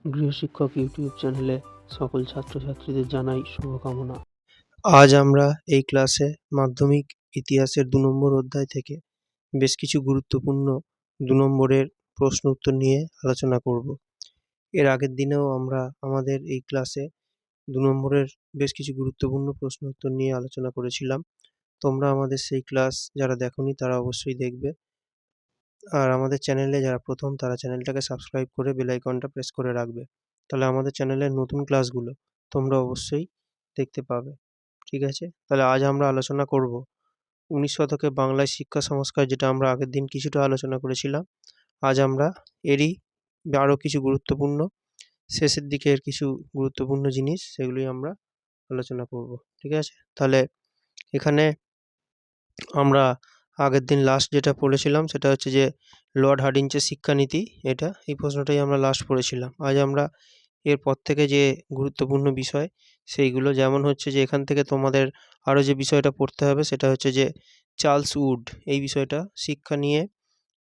গৃহশিক্ষক YouTube চ্যানেলে সকল ছাত্রছাত্রীদের জানাই শুভকামনা। আজ আমরা এই ক্লাসে মাধ্যমিক ইতিহাসের ২ নম্বর অধ্যায় থেকে বেশ কিছু গুরুত্বপূর্ণ ২ নম্বরের প্রশ্ন উত্তর নিয়ে আলোচনা করব। এর আগের দিনেও আমরা আমাদের এই ক্লাসে ২ নম্বরের বেশ কিছু গুরুত্বপূর্ণ প্রশ্ন উত্তর নিয়ে আলোচনা করেছিলাম। তোমরা আমাদের সেই ক্লাস যারা দেখোনি তারা অবশ্যই দেখবে। আর আমাদের চ্যানেলে যারা প্রথম তারা চ্যানেলটাকে সাবস্ক্রাইব করে বেল আইকনটা প্রেস করে রাখবে। তাহলে আমাদের চ্যানেলের নতুন ক্লাসগুলো তোমরা অবশ্যই দেখতে পাবে। ঠিক আছে? তাহলে আজ আমরা আলোচনা করব ১৯ শতকে বাংলায় শিক্ষা সংস্কার, যেটা আমরা আগের দিন কিছুটা আলোচনা করেছিলাম। আজ আমরা এরই আরও কিছু গুরুত্বপূর্ণ শেষের দিকের কিছু গুরুত্বপূর্ণ জিনিস সেগুলোই আমরা আলোচনা করব। ঠিক আছে? তাহলে এখানে আমরা আগের দিন লাস্ট যেটা পড়েছিলাম সেটা হচ্ছে যে লর্ড হার্ডিঞ্জের শিক্ষানীতি, এই প্রশ্নটাই আমরা লাস্ট পড়েছিলাম। আজ আমরা এরপর থেকে যে গুরুত্বপূর্ণ বিষয় সেইগুলো, যেমন হচ্ছে যে এখান থেকে তোমাদের আরও যে বিষয়টা পড়তে হবে সেটা হচ্ছে যে চার্লস উড, এই বিষয়টা শিক্ষা নিয়ে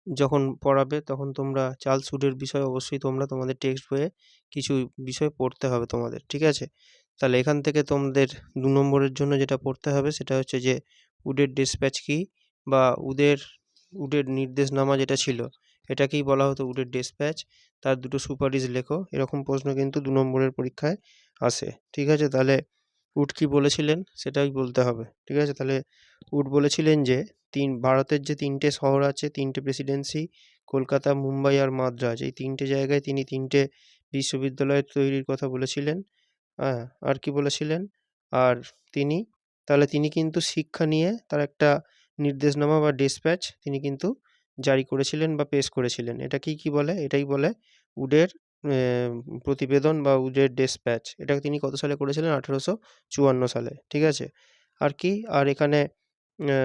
যখন পড়াবে তখন তোমরা চার্লস উডের বিষয় অবশ্যই তোমরা তোমাদের টেক্সট বইয়ে কিছু বিষয় পড়তে হবে তোমাদের। ঠিক আছে? তাহলে এখান থেকে তোমাদের ২ নম্বরের জন্য যেটা পড়তে হবে সেটা হচ্ছে যে উডের ডিসপ্যাচ কী, বা উডের নির্দেশনামা যেটা ছিল এটাকেই বলা হতো উডের ডিসপ্যাচ। তার ২টো সুপারিশ লেখো, এরকম প্রশ্ন কিন্তু ২ নম্বরের পরীক্ষায় আসে। ঠিক আছে? তাহলে উড কী বলেছিলেন সেটাই বলতে হবে। ঠিক আছে? তাহলে উড বলেছিলেন যে ভারতের যে ৩টে শহর আছে, ৩টে প্রেসিডেন্সি, কলকাতা, মুম্বাই আর মাদ্রাজ, এই ৩টে জায়গায় তিনি ৩টে বিশ্ববিদ্যালয় তৈরির কথা বলেছিলেন। হ্যাঁ, আর কি বলেছিলেন? আর তিনি তিনি কিন্তু শিক্ষা নিয়ে তার একটা নির্দেশনামা বা ডিসপ্যাচ তিনি কিন্তু জারি করেছিলেন বা পেশ করেছিলেন। এটাকেই কি বলে? এটাই বলে উডের প্রতিবেদন বা উডের ডিসপ্যাচ। এটা তিনি কত সালে করেছিলেন? ১৮৫৪ সালে। ঠিক আছে? আর কি? আর এখানে অ্যা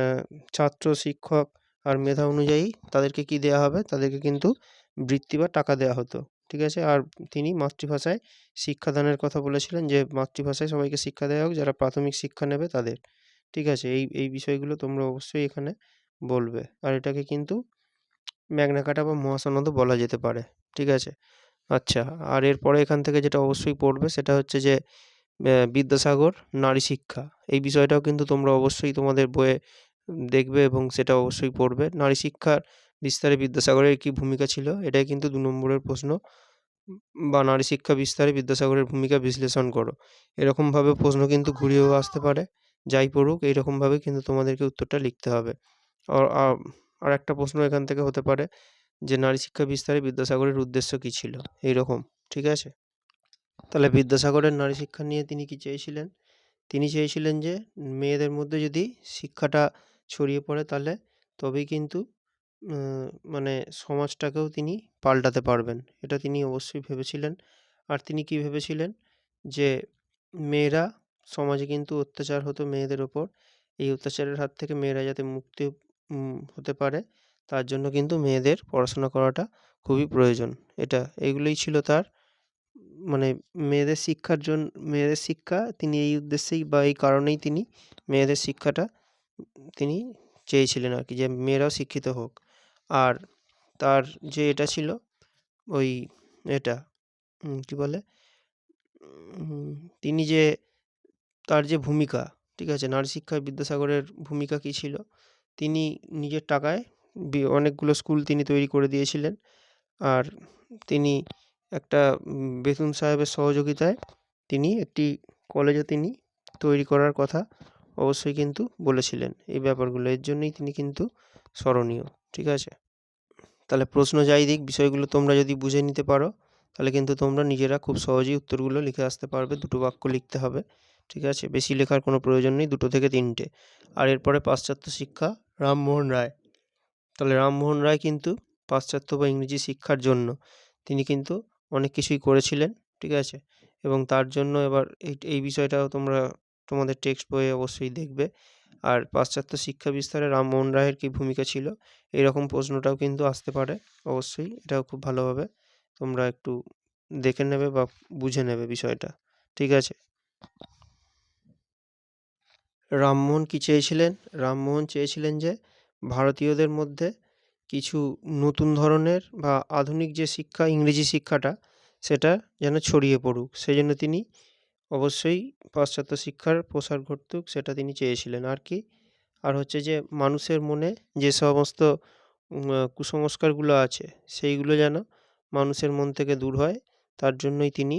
ছাত্র, শিক্ষক আর মেধা অনুযায়ী তাদেরকে কি দেয়া হবে? তাদেরকে কিন্তু বৃত্তি বা টাকা দেয়া হতো। ঠিক আছে? আর তিনি মাতৃভাষায় শিক্ষাদানের কথা বলেছিলেন, যে মাতৃভাষায় সবাইকে শিক্ষা দেওয়া হোক, যারা প্রাথমিক শিক্ষা নেবে তাদের। ঠিক আছে? এই বিষয়গুলো তোমরা অবশ্যই এখানে বলবে। আর এটাকে কিন্তু ম্যাগনা কার্টা বা মহাসনদও বলা যেতে পারে। ঠিক আছে? আচ্ছা, আর এরপরে এখান থেকে যেটা অবশ্যই পড়বে সেটা হচ্ছে যে বিদ্যাসাগর নারী শিক্ষা। এই বিষয়টাও কিন্তু তোমরা অবশ্যই তোমাদের বইয়ে দেখবে এবং সেটা অবশ্যই পড়বে। নারী শিক্ষার বিস্তারে বিদ্যাসাগরের কী ভূমিকা ছিল? এটাই কিন্তু ২ নম্বরের প্রশ্ন। বা নারী শিক্ষা বিস্তারে বিদ্যাসাগরের ভূমিকা বিশ্লেষণ করো। এরকমভাবে প্রশ্ন কিন্তু ঘুরিয়েও আসতে পারে। যাই পড়ুক এইরকমভাবে কিন্তু তোমাদেরকে উত্তরটা লিখতে হবে। আর আরেকটা প্রশ্ন এখান থেকে হতে পারে যে নারী শিক্ষা বিস্তারে বিদ্যাসাগরের উদ্দেশ্য কী ছিল? এইরকম। ঠিক আছে? তাহলে বিদ্যাসাগরের নারী শিক্ষা নিয়ে তিনি কি চেয়েছিলেন? তিনি চেয়েছিলেন যে মেয়েদের মধ্যে যদি শিক্ষাটা ছড়িয়ে পড়ে তাহলে তবেই কিন্তু মানে সমাজটাকেও তিনি পাল্টাতে পারবেন। এটা তিনি অবশ্যই ভেবেছিলেন। আর তিনি কি ভেবেছিলেন? যে মেয়েরা সমাজে কিন্তু অত্যাচার হতো মেয়েদের ওপর। এই অত্যাচারের হাত থেকে মেয়েরা যাতে মুক্তি হতে পারে, তার জন্য কিন্তু মেয়েদের পড়াশোনা করাটা খুবই প্রয়োজন। এগুলোই ছিল তার মানে মেয়েদের শিক্ষা তিনি এই উদ্দেশ্যেই বা এই কারণেই তিনি মেয়েদের শিক্ষাটা তিনি চেয়েছিলেন আরকি, যে মেয়েরাও শিক্ষিত হোক। আর তার যে এটা ছিল ওই এটা কি বলে? উম তিনি যে তার যে ভূমিকা, ঠিক আছে? নারী শিক্ষায় বিদ্যাসাগরের ভূমিকা কী ছিল? তিনি নিজের টাকায় অনেকগুলো স্কুল তিনি তৈরি করে দিয়েছিলেন। আর তিনি একটা বেতুন সাহেবের সহযোগিতায় তিনি একটি কলেজও তিনি তৈরি করার কথা অবশ্যই কিন্তু বলেছিলেন। এই ব্যাপারগুলো এর জন্যই তিনি কিন্তু স্মরণীয়। ঠিক আছে? তাহলে প্রশ্ন যাই দিক, বিষয়গুলো তোমরা যদি বুঝে নিতে পারো তাহলে কিন্তু তোমরা নিজেরা খুব সহজেই উত্তরগুলো লিখে আসতে পারবে। ২টো বাক্য লিখতে হবে। ঠিক আছে? বেশি লেখার কোনো প্রয়োজন নেই, ২ থেকে ৩টে। আর এরপরে পাশ্চাত্য শিক্ষা, রামমোহন রায়। তাহলে রামমোহন রায় কিন্তু পাশ্চাত্য বা ইংরেজি শিক্ষার জন্য তিনি কিন্তু অনেক কিছুই করেছিলেন। ঠিক আছে? এবং তার জন্য এবার এই বিষয়টাও তোমরা তোমাদের টেক্সট বইয়ে অবশ্যই দেখবে। আর পাশ্চাত্য শিক্ষা বিস্তারে রামমোহন রায়ের কী ভূমিকা ছিল? এরকম প্রশ্নটাও কিন্তু আসতে পারে অবশ্যই। এটাও খুব ভালোভাবে তোমরা একটু দেখে নেবে বা বুঝে নেবে বিষয়টা। ঠিক আছে? রামমোহন কী চেয়েছিলেন? রামমোহন চেয়েছিলেন যে ভারতীয়দের মধ্যে কিছু নতুন ধরনের বা আধুনিক যে শিক্ষা, ইংরেজি শিক্ষাটা, সেটা যেন ছড়িয়ে পড়ুক। সেজন্য তিনি অবশ্যই পাশ্চাত্য শিক্ষার প্রসার ঘটুক সেটা তিনি চেয়েছিলেন। আর কি? আর হচ্ছে যে মানুষের মনে যে সমস্ত কুসংস্কারগুলো আছে সেইগুলো যেন মানুষের মন থেকে দূর হয়, তার জন্যই তিনি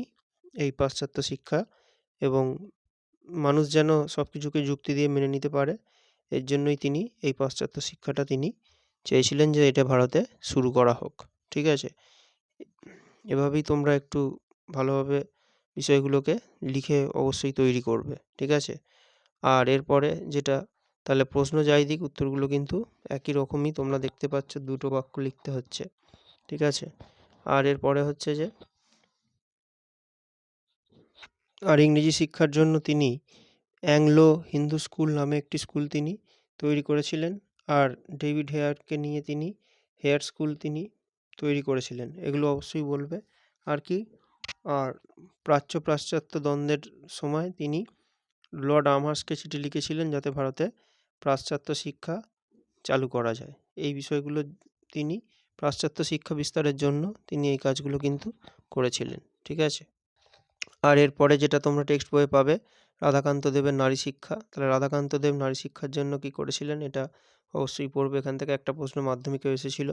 এই পাশ্চাত্য শিক্ষা এবং মানুষ যেন সব কিছুকে যুক্তি দিয়ে মেনে নিতে পারে, এর জন্যই তিনি এই পাশ্চাত্য শিক্ষাটা তিনি চেয়েছিলেন যে এটা ভারতে শুরু করা হোক। ঠিক আছে? এভাবেই তোমরা একটু ভালোভাবে বিষয়গুলোকে লিখে অবশ্যই তৈরি করবে। ঠিক আছে? আর এরপরে যেটা, তাহলে প্রশ্ন যাই দিক উত্তরগুলো কিন্তু একই রকমই তোমরা দেখতে পাচ্ছ, ২ টো বাক্য লিখতে হচ্ছে। ঠিক আছে? আর এরপরে হচ্ছে যে আর ইংরেজি শিক্ষার জন্য তিনি অ্যাংলো হিন্দু স্কুল নামে একটি স্কুল তিনি তৈরি করেছিলেন। আর ডেভিড হেয়ারকে নিয়ে তিনি হেয়ার স্কুল তিনি তৈরি করেছিলেন। এগুলো অবশ্যই বলবে। আর কি? আর প্রাচ্য-পাশ্চাত্য দ্বন্দ্বের সময় তিনি লর্ড আমহার্স্টকে চিঠি লিখেছিলেন যাতে ভারতে পাশ্চাত্য শিক্ষা চালু করা যায়। এই বিষয়গুলো তিনি পাশ্চাত্য শিক্ষা বিস্তারের জন্য তিনি এই কাজগুলো কিন্তু করেছিলেন। ঠিক আছে? আর এরপরে যেটা তোমরা টেক্সট বইয়ে পাবে, রাধাকান্ত দেবের নারী শিক্ষা। তাহলে রাধাকান্ত দেব নারী শিক্ষার জন্য কী করেছিলেন এটা অবশ্যই পড়বে। এখান থেকে একটা প্রশ্ন মাধ্যমিকে এসেছিল,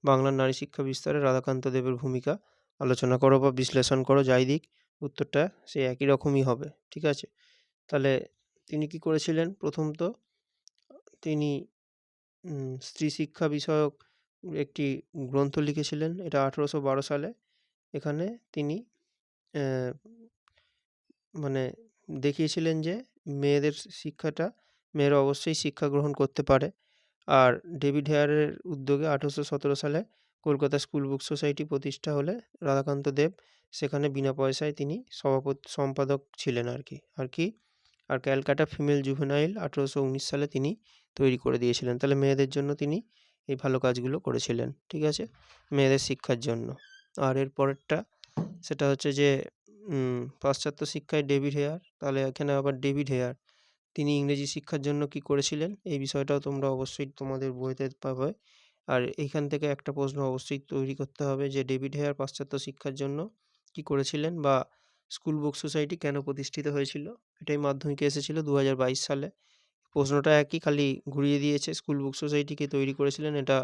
বাংলার নারী শিক্ষা বিস্তারে রাধাকান্ত দেবের ভূমিকা আলোচনা করো বা বিশ্লেষণ করো। যাই দিক উত্তরটা সেই একই রকমই হবে। ঠিক আছে? তাহলে তিনি কী করেছিলেন? প্রথমত তিনি স্ত্রী শিক্ষা বিষয়ক একটি গ্রন্থ লিখেছিলেন। এটা 1812 সালে। এখানে তিনি অ্যা মানে দেখিয়েছিলেন যে মেয়েদের শিক্ষাটা, মেয়েরা অবশ্যই শিক্ষা গ্রহণ করতে পারে। আর ডেভিড হেয়ারের উদ্যোগে 1817 সালে কলকাতা স্কুল বুক সোসাইটি প্রতিষ্ঠা হলে রাধাকান্ত দেব সেখানে বিনা পয়সায় তিনি সম্পাদক ছিলেন আর কি। আর কি? আর ক্যালকাটা ফিমেল জুভেনাইল 1819 সালে তিনি তৈরি করে দিয়েছিলেন। তাহলে মেয়েদের জন্য তিনি এই ভালো কাজগুলো করেছিলেন। ঠিক আছে? মেয়েদের শিক্ষার জন্য। আর এর পরেরটা সেটা হচ্ছে যে পাশ্চাত্য শিক্ষায় ডেভিড হেয়ার। তাহলে এখানে আবার ডেভিড হেয়ার তিনি ইংরেজি শিক্ষার জন্য কী করেছিলেন? এই বিষয়টাও তোমরা অবশ্যই তোমাদের বইতে পাবে। আর এইখান থেকে একটা প্রশ্ন অবশ্যই তৈরি করতে হবে যে ডেভিড হেয়ার পাশ্চাত্য শিক্ষার জন্য কী করেছিলেন, বা স্কুল বুক সোসাইটি কেন প্রতিষ্ঠিত হয়েছিল? এটাই মাধ্যমিকে এসেছিল 2022 সালে। প্রশ্নটা একই, খালি ঘুরিয়ে দিয়েছে। স্কুল বুক সোসাইটি কে তৈরি করেছিলেন? এটা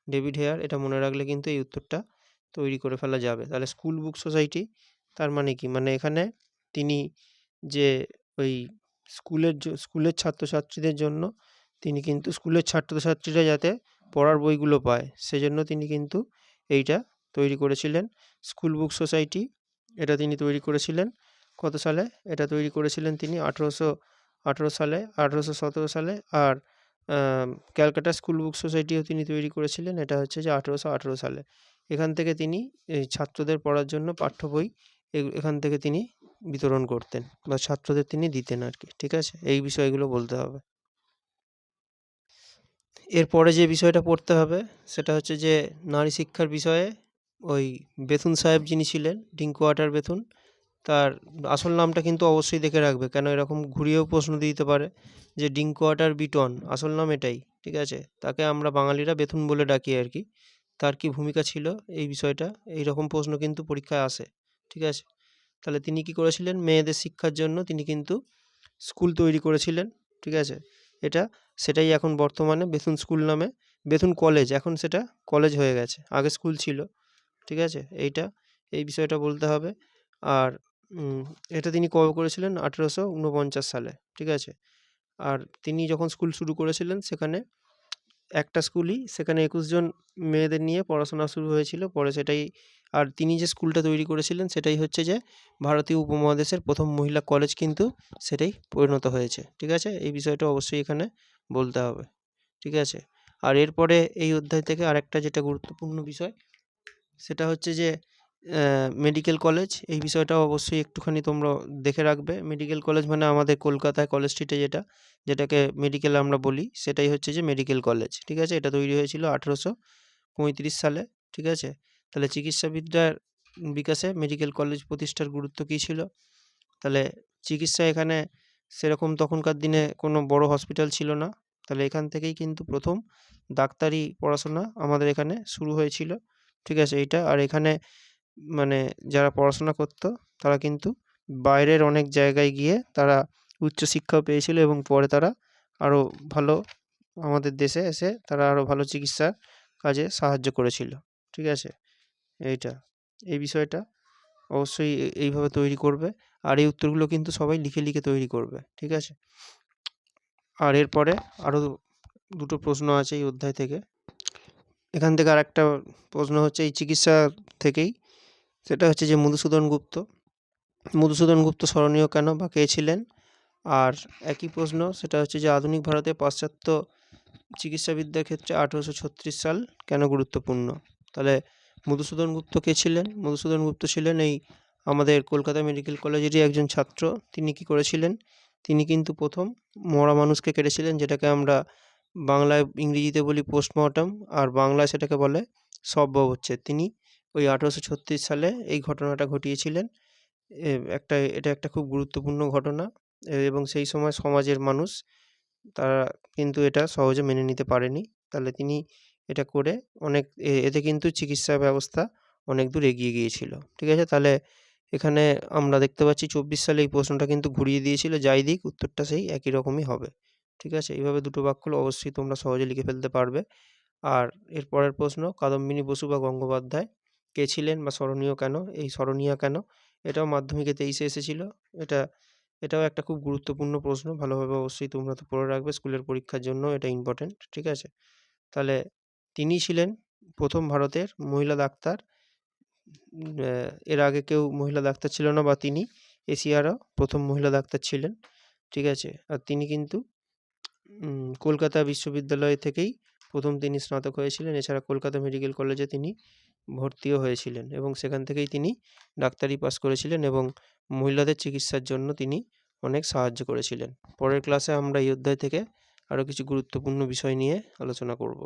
ডেভিড হেয়ার। এটা মনে রাখলে কিন্তু এই উত্তরটা তৈরি করে ফেলা যাবে। তাহলে স্কুল বুক সোসাইটি তার মানে কি? মানে এখানে তিনি যে ওই স্কুলের ছাত্রছাত্রীদের জন্য তিনি কিন্তু স্কুলের ছাত্রছাত্রীরা যাতে পড়ার বইগুলো পায়, সেজন্য তিনি কিন্তু এইটা তৈরি করেছিলেন। স্কুল বুক সোসাইটি এটা তিনি তৈরি করেছিলেন কত সালে? এটা তৈরি করেছিলেন তিনি 1818 সালে, 1817 সালে। আর ক্যালকাটা স্কুল বুক সোসাইটিও তিনি তৈরি করেছিলেন। এটা হচ্ছে যে 1818 সালে। এখান থেকে তিনি এই ছাত্রদের পড়ার জন্য পাঠ্য বই এখান থেকে তিনি বিতরণ করতেন বা ছাত্রদের তিনি দিতেন আর কি। ঠিক আছে? এই বিষয়গুলো বলতে হবে। এরপরে যে বিষয়টা পড়তে হবে সেটা হচ্ছে যে নারী শিক্ষার বিষয়ে ওই বেথুন সাহেব যিনি ছিলেন, ড্রিঙ্কওয়াটার বেথুন, তার আসল নামটা কিন্তু অবশ্যই দেখে রাখবে। কেন এরকম ঘুরিয়েও প্রশ্ন দিতে পারে যে ড্রিঙ্কওয়াটার বিটন, আসল নাম এটাই। ঠিক আছে? তাকে আমরা বাঙালিরা বেথুন বলে ডাকি আর কি। তার কি ভূমিকা ছিল এই বিষয়টা? এইরকম প্রশ্ন কিন্তু পরীক্ষায় আসে। ঠিক আছে? তাহলে তিনি কি করেছিলেন? মেয়েদের শিক্ষার জন্য তিনি কিন্তু স্কুল তৈরি করেছিলেন। ঠিক আছে? সেটাই এখন বর্তমানে বেথুন স্কুল নামে, বেথুন কলেজ, এখন সেটা কলেজ হয়ে গেছে। আগে স্কুল ছিল। ঠিক আছে? এই বিষয়টা বলতে হবে। আর এটা তিনি কবে করেছিলেন? 1849 সালে। ঠিক আছে? আর তিনি যখন স্কুল শুরু করেছিলেন সেখানে একটা স্কুলই, সেখানে 21 জন মেয়েদের নিয়ে পড়াশোনা শুরু হয়েছিল। পরে সেটাই, আর তিনি যে স্কুলটা তৈরি করেছিলেন সেটাই হচ্ছে যে ভারতীয় উপমহাদেশের প্রথম মহিলা কলেজ কিন্তু সেটাই পরিণত হয়েছে। ঠিক আছে? এই বিষয়টা অবশ্যই এখানে বলতে হবে। ঠিক আছে? আর এরপরে এই অধ্যায় থেকে আরেকটা যেটা গুরুত্বপূর্ণ বিষয় সেটা হচ্ছে যে মেডিকেল কলেজ। এই বিষয়টাও অবশ্যই একটুখানি তোমরা দেখে রাখবে। মেডিকেল কলেজ মানে আমাদের কলকাতায় কলেজ স্ট্রিটে যেটাকে মেডিকেল আমরা বলি, সেটাই হচ্ছে যে মেডিকেল কলেজ। ঠিক আছে? এটা তৈরি হয়েছিল 1835 সালে। ঠিক আছে? তাহলে চিকিৎসাবিদ্যার বিকাশে মেডিকেল কলেজ প্রতিষ্ঠার গুরুত্ব কী ছিল? তাহলে চিকিৎসা এখানে সেরকম তখনকার দিনে কোনো বড় হসপিটাল ছিল না। তাহলে এখান থেকেই কিন্তু প্রথম ডাক্তারি পড়াশোনা আমাদের এখানে শুরু হয়েছিল। ঠিক আছে? এইটা, আর এখানে মানে যারা পড়াশোনা করতো তারা কিন্তু বাইরের অনেক জায়গায় গিয়ে তারা উচ্চশিক্ষাও পেয়েছিল এবং পরে তারা আরও ভালো আমাদের দেশে এসে তারা আরও ভালো চিকিৎসার কাজে সাহায্য করেছিল। ঠিক আছে? এইটা। এই বিষয়টা অবশ্যই এইভাবে তৈরি করবে। আর এই উত্তরগুলো কিন্তু সবাই লিখে, লিখে তৈরি করবে। ঠিক আছে? আর এরপরে আরও ২ টো প্রশ্ন আছে এই অধ্যায় থেকে। এখান থেকে আরেকটা প্রশ্ন হচ্ছে এই চিকিৎসা থেকেই, সেটা হচ্ছে যে মধুসূদন গুপ্ত। মধুসূদন গুপ্ত স্মরণীয় কেন বা কে ছিলেন? আর একই প্রশ্ন, সেটা হচ্ছে যে আধুনিক ভারতে পাশ্চাত্য চিকিৎসাবিদ্যার ক্ষেত্রে ১৮৩৬ সাল কেন গুরুত্বপূর্ণ? তাহলে মধুসূদন গুপ্ত কে ছিলেন? মধুসূদন গুপ্ত ছিলেন এই আমাদের কলকাতা মেডিকেল কলেজেরই একজন ছাত্র। তিনি কি করেছিলেন? তিনি কিন্তু প্রথম মরা মানুষকে কেটেছিলেন, যেটাকে আমরা বাংলায় ইংরেজিতে বলি পোস্টমর্টম, আর বাংলায় সেটাকে বলে শবব্যবচ্ছেদ। তিনি ওই ১৮৩৬ সালে এই ঘটনাটা ঘটিয়েছিলেন। এটা একটা খুব গুরুত্বপূর্ণ ঘটনা এবং সেই সময় সমাজের মানুষ তারা কিন্তু এটা সহজে মেনে নিতে পারেনি। তাহলে তিনি এটা করে অনেক এতে কিন্তু চিকিৎসা ব্যবস্থা অনেক দূর এগিয়ে গিয়েছিল। ঠিক আছে? তাহলে এখানে আমরা দেখতে পাচ্ছি ২৪ সালে এই প্রশ্নটা কিন্তু ঘুরিয়ে দিয়েছিল। যাই দিক উত্তরটা সেই একই রকমই হবে। ঠিক আছে? এইভাবে ২ টো বাক্য অবশ্যই তোমরা সহজে লিখে ফেলতে পারবে। আর এর পরের প্রশ্ন, কাদম্বিনী বসু বা গঙ্গোপাধ্যায় কে ছিলেন বা স্মরণীয় কেন? এই স্মরণীয়া কেন? এটাও মাধ্যমিকে ২৩ এ এসেছিল। এটা এটাও একটা খুব গুরুত্বপূর্ণ প্রশ্ন। ভালোভাবে অবশ্যই তোমরা তো পড়ে রাখবে, স্কুলের পরীক্ষার জন্য এটা ইম্পর্টেন্ট। ঠিক আছে? তাহলে তিনি ছিলেন ১ম ভারতের মহিলা ডাক্তার। এর আগে কেউ মহিলা ডাক্তার ছিল না, বা তিনি এশিয়ারও ১ম মহিলা ডাক্তার ছিলেন। ঠিক আছে? আর তিনি কিন্তু কলকাতা বিশ্ববিদ্যালয় থেকেই ১ম তিনি স্নাতক হয়েছিলেন। এছাড়া কলকাতা মেডিকেল কলেজে তিনি ভর্তিও হয়েছিলেন এবং সেখান থেকেই তিনি ডাক্তারি পাস করেছিলেন এবং মহিলাদের চিকিৎসার জন্য তিনি অনেক সাহায্য করেছিলেন। পরের ক্লাসে আমরা এই অধ্যায় থেকে আরও কিছু গুরুত্বপূর্ণ বিষয় নিয়ে আলোচনা করব।